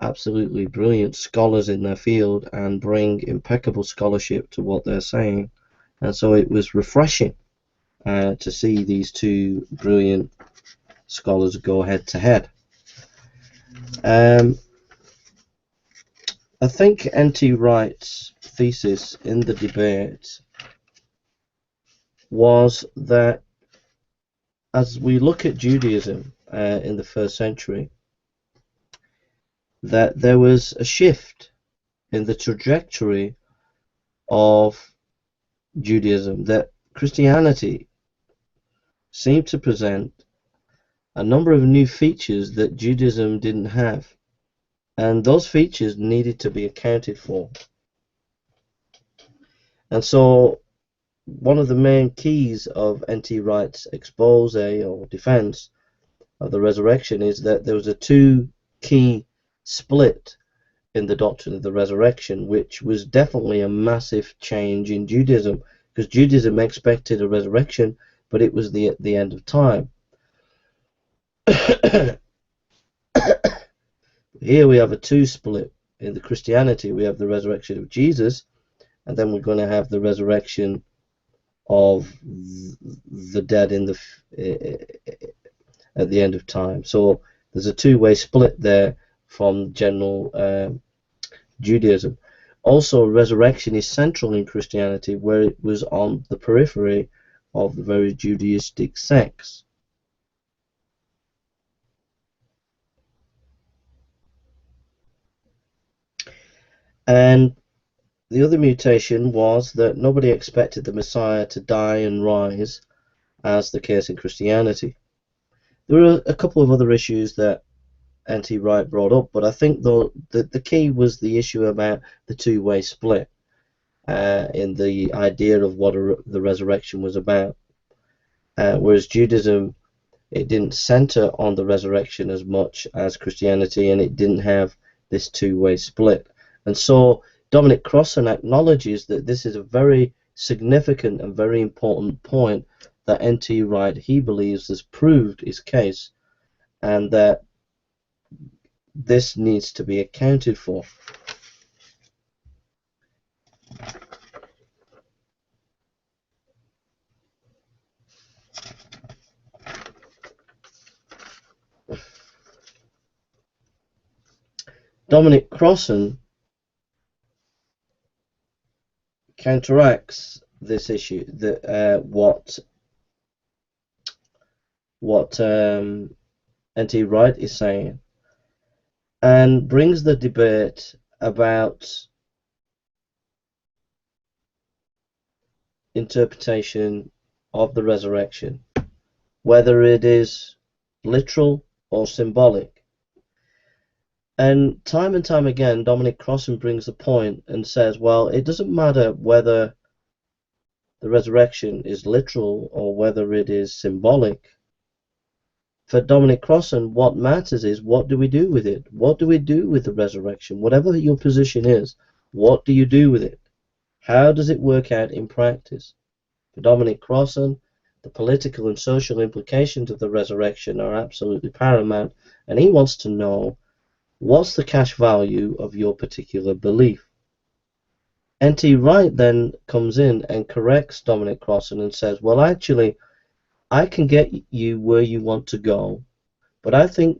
absolutely brilliant scholars in their field and bring impeccable scholarship to what they're saying. And so it was refreshing to see these two brilliant scholars go head to head. I think N.T. Wright's thesis in the debate was that as we look at Judaism in the first century, that there was a shift in the trajectory of Judaism, that Christianity seemed to present a number of new features that Judaism didn't have, and those features needed to be accounted for. And so one of the main keys of N.T. Wright's expose or defense of the resurrection is that there was a two-key split in the doctrine of the resurrection, which was definitely a massive change in Judaism, because Judaism expected a resurrection, but it was the end of time. Here we have a two split. In the Christianity, we have the resurrection of Jesus, and then we're going to have the resurrection of the dead in the at the end of time. So there's a two-way split there from general Judaism. Also, resurrection is central in Christianity, where it was on the periphery of the very Judaistic sects. And the other mutation was that nobody expected the Messiah to die and rise, as the case in Christianity. There were a couple of other issues that N.T. Wright brought up, but I think the key was the issue about the two-way split in the idea of what the resurrection was about. Whereas Judaism, it didn't center on the resurrection as much as Christianity, and it didn't have this two-way split. And so Dominic Crossan acknowledges that this is a very significant and very important point that N.T. Wright, he believes, has proved his case, and that this needs to be accounted for. Dominic Crossan counteracts this issue, that what N.T. Wright is saying, and brings the debate about interpretation of the resurrection, whether it is literal or symbolic. And time again, Dominic Crossan brings the point and says, well, it doesn't matter whether the resurrection is literal or whether it is symbolic. For Dominic Crossan, what matters is, what do we do with it? What do we do with the resurrection? Whatever your position is, what do you do with it? How does it work out in practice? For Dominic Crossan, the political and social implications of the resurrection are absolutely paramount, and he wants to know, what's the cash value of your particular belief? N.T. Wright then comes in and corrects Dominic Crossan and says, well, actually, I can get you where you want to go, but I think